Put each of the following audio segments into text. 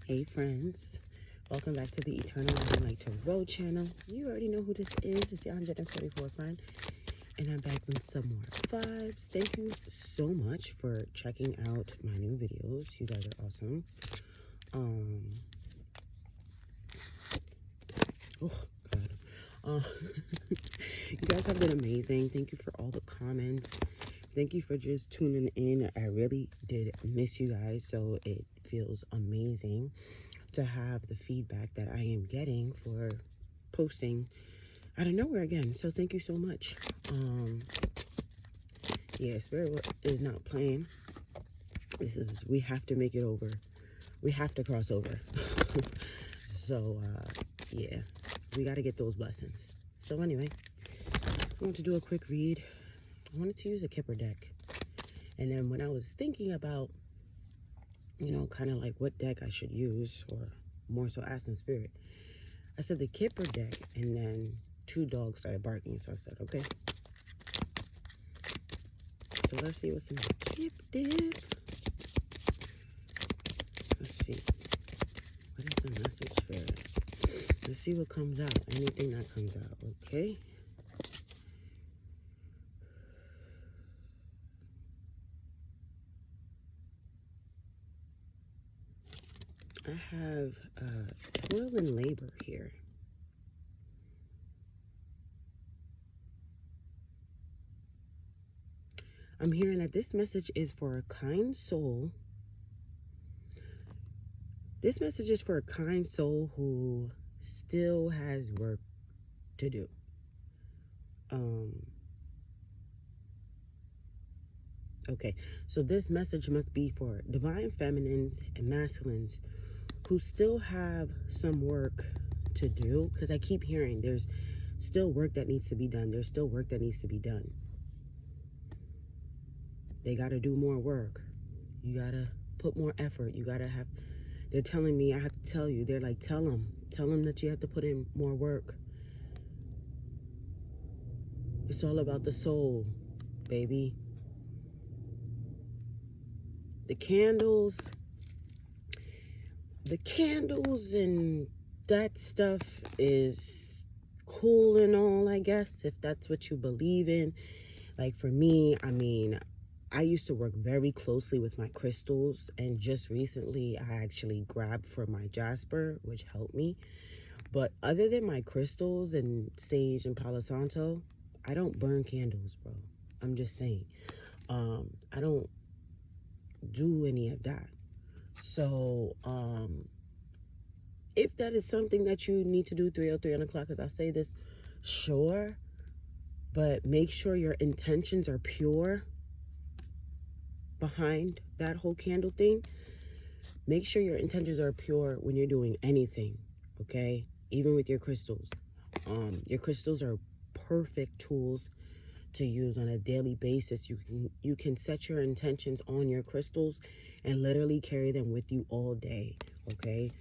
Hey friends, welcome back to the Eternal Living Light Tarot channel. You already know who this is. It's the Angelic friend, and I'm back with some more vibes. Thank you so much for checking out my new videos. You guys are awesome. Oh God, you guys have been amazing. Thank you for all the comments. Thank you for just tuning in. I really did miss you guys, so it feels amazing to have the feedback that I am getting for posting out of nowhere again. So thank you so much. Yeah, Spirit is not playing. We have to make it over. We have to cross over. So yeah, we got to get those blessings. So anyway, I want to do a quick read. I wanted to use a Kipper deck. And then when I was thinking about, you know, kind of like what deck I should use, or more so asking Spirit, I said the Kipper deck, and then two dogs started barking. So I said, okay. So let's see what's in the Kip deck. Let's see. What is the message, Spirit? Let's see what comes out. Anything that comes out, okay? I have toil and labor here. I'm hearing that this message is for a kind soul. This message is for a kind soul who still has work to do. Okay, so this message must be for divine feminines and masculines who still have some work to do, because I keep hearing there's still work that needs to be done. There's still work that needs to be done. They got to do more work. You got to put more effort. You got to have, they're telling me, I have to tell you, they're like, tell them that you have to put in more work. It's all about the soul, baby. The candles and that stuff is cool and all, I guess, if that's what you believe in. Like for me, I mean, I used to work very closely with my crystals, and just recently I actually grabbed for my jasper, which helped me. But other than my crystals and sage and palo santo, I don't burn candles, bro. I'm just saying. I don't do any of that. So if that is something that you need to do 3:03 on the clock, as I say this, sure, but make sure your intentions are pure behind that whole candle thing. Make sure your intentions are pure when you're doing anything, okay? Even with your crystals. Your crystals are perfect tools to use on a daily basis. You can set your intentions on your crystals and literally carry them with you all day, okay?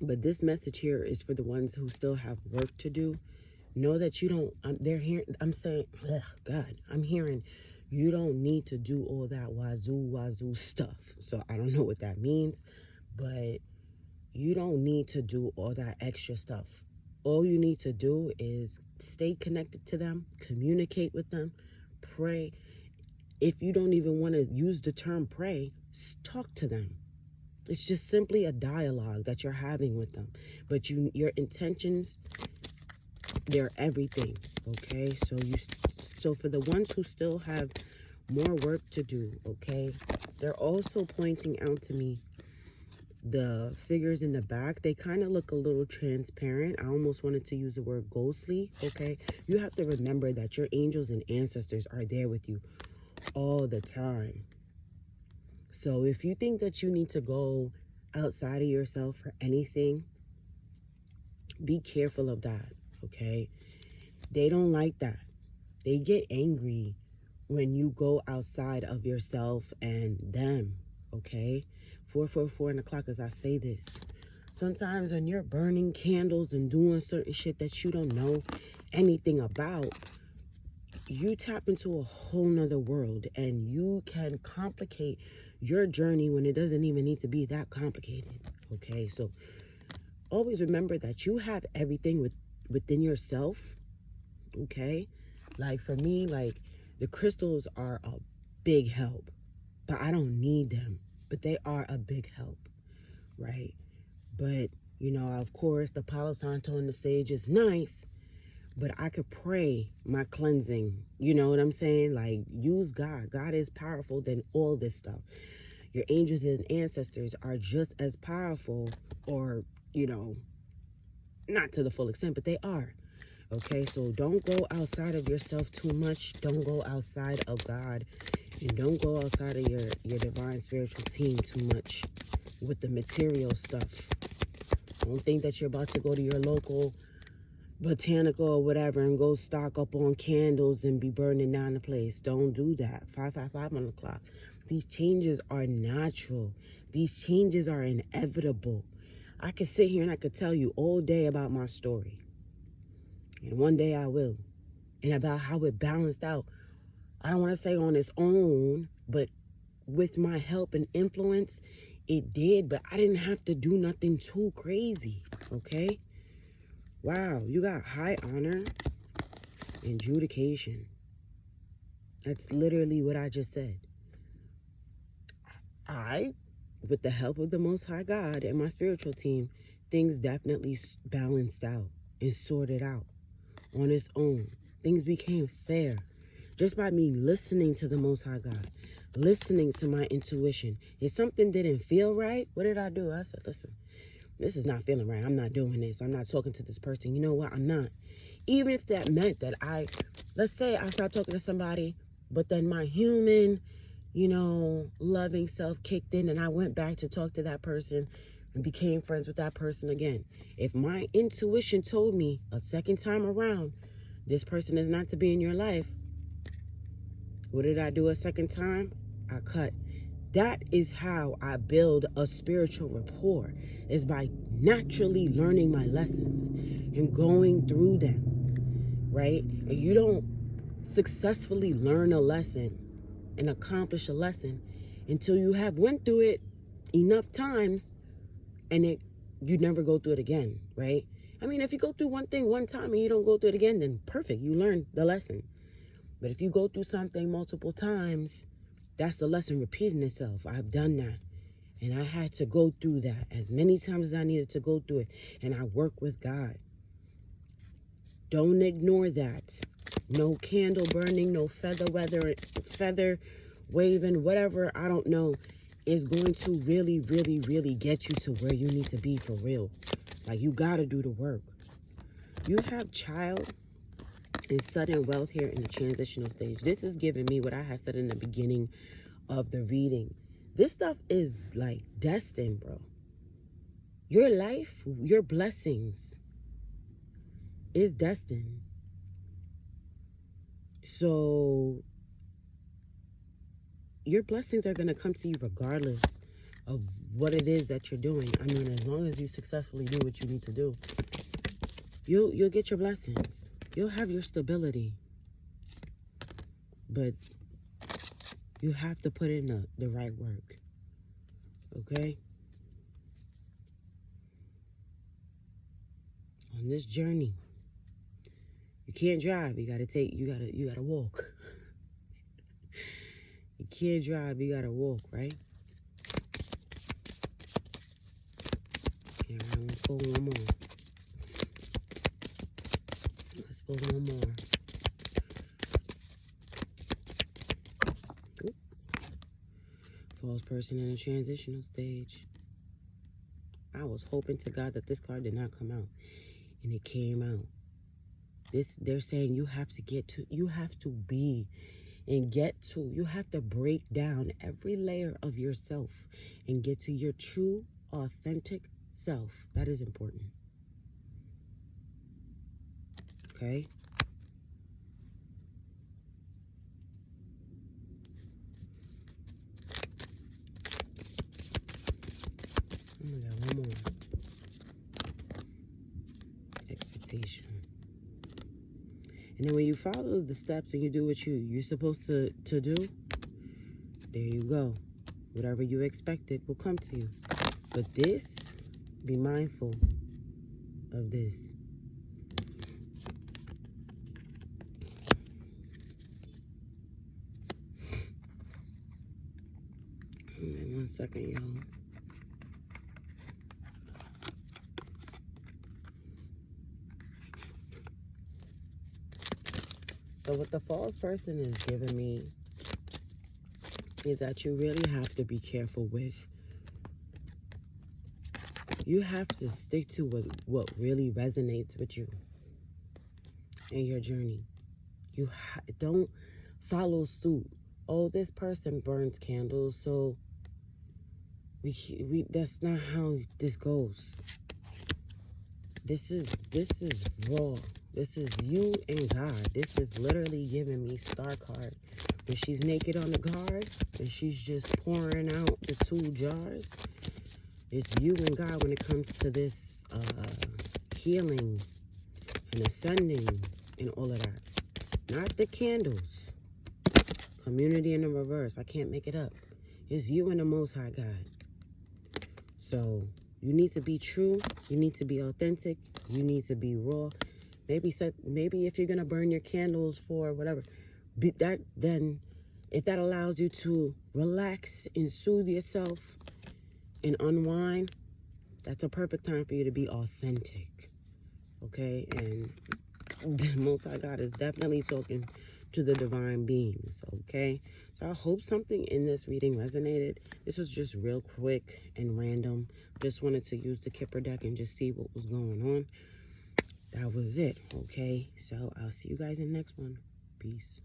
But this message here is for the ones who still have work to do. Know that you don't, they're hearing, I'm saying, ugh, God, I'm hearing you don't need to do all that wazoo stuff. So I don't know what that means, but you don't need to do all that extra stuff. All you need to do is stay connected to them, communicate with them, pray. If you don't even want to use the term pray, talk to them. It's just simply a dialogue that you're having with them. But your intentions, they're everything, okay? So for the ones who still have more work to do, okay? They're also pointing out to me the figures in the back. They kind of look a little transparent. I almost wanted to use the word ghostly, okay? You have to remember that your angels and ancestors are there with you all the time. So if you think that you need to go outside of yourself for anything, be careful of that, okay? They don't like that. They get angry when you go outside of yourself and them, okay? 444 on the clock as I say this. Sometimes when you're burning candles and doing certain shit that you don't know anything about, you tap into a whole nother world, and you can complicate your journey when it doesn't even need to be that complicated. Okay, so always remember that you have everything within yourself. Okay, like for me, like the crystals are a big help, but I don't need them, but they are a big help, right? But of course, the Palo Santo and the sage is nice, but I could pray my cleansing. You know what I'm saying? Like, use God. God is powerful than all this stuff. Your angels and ancestors are just as powerful, or, not to the full extent, but they are. Okay, so don't go outside of yourself too much. Don't go outside of God. And don't go outside of your divine spiritual team too much with the material stuff. Don't think that you're about to go to your local botanical or whatever and go stock up on candles and be burning down the place. Don't do that. 555 on the clock. These changes are natural. These changes are inevitable. I could sit here and I could tell you all day about my story. And one day I will. And about how it balanced out. I don't want to say on its own, but with my help and influence, it did. But I didn't have to do nothing too crazy. Okay? Wow, you got high honor and adjudication. That's literally what I just said. With the help of the Most High God and my spiritual team, things definitely balanced out and sorted out on its own. Things became fair just by me listening to the Most High God, listening to my intuition. If something didn't feel right, what did I do? I said, listen, this is not feeling right. I'm not doing this. I'm not talking to this person. You know what? I'm not. Even if that meant that let's say I stopped talking to somebody, but then my human, loving self kicked in and I went back to talk to that person and became friends with that person again. If my intuition told me a second time around, this person is not to be in your life, what did I do a second time? I cut. That is how I build a spiritual rapport, is by naturally learning my lessons and going through them, right? And you don't successfully learn a lesson and accomplish a lesson until you have went through it enough times and you never go through it again, right? I mean, if you go through one thing one time and you don't go through it again, then perfect, you learned the lesson. But if you go through something multiple times, that's the lesson repeating itself. I've done that. And I had to go through that as many times as I needed to go through it. And I work with God. Don't ignore that. No candle burning, no feather waving, whatever, I don't know, is going to really, really, really get you to where you need to be for real. Like, you got to do the work. You have child and sudden wealth here in the transitional stage. This is giving me what I had said in the beginning of the reading. This stuff is like destined, bro. Your life, your blessings is destined. So your blessings are going to come to you regardless of what it is that you're doing. I mean, as long as you successfully do what you need to do, you'll get your blessings. You'll have your stability. But you have to put in the right work. Okay? On this journey, you can't drive. You gotta walk. You can't drive, you gotta walk, right? Here, let's pull one more. Let's pull one more. Oop. False person in a transitional stage. I was hoping to God that this card did not come out. And it came out. They're saying you have to be and get to, you have to break down every layer of yourself and get to your true, authentic self. That is important. Okay? Oh my God, one more. Expectation. And then when you follow the steps and you do what you're supposed to do, there you go. Whatever you expected will come to you. But this, be mindful of this. One second, y'all. So what the false person is giving me is that you really have to be careful with. You have to stick to what really resonates with you in your journey. You don't follow suit. Oh, this person burns candles, so we that's not how this goes. This is raw. This is you and God. This is literally giving me Star card. When she's naked on the guard and she's just pouring out the 2 jars, it's you and God when it comes to this healing and ascending and all of that. Not the candles. Community in the reverse. I can't make it up. It's you and the Most High God. So you need to be true. You need to be authentic. You need to be raw. Maybe if you're gonna burn your candles for whatever, then if that allows you to relax and soothe yourself and unwind, that's a perfect time for you to be authentic. Okay, and the multi-God is definitely talking to the divine beings. Okay, so I hope something in this reading resonated. This was just real quick and random. Just wanted to use the Kipper deck and just see what was going on. That was it. Okay, so I'll see you guys in the next one. Peace.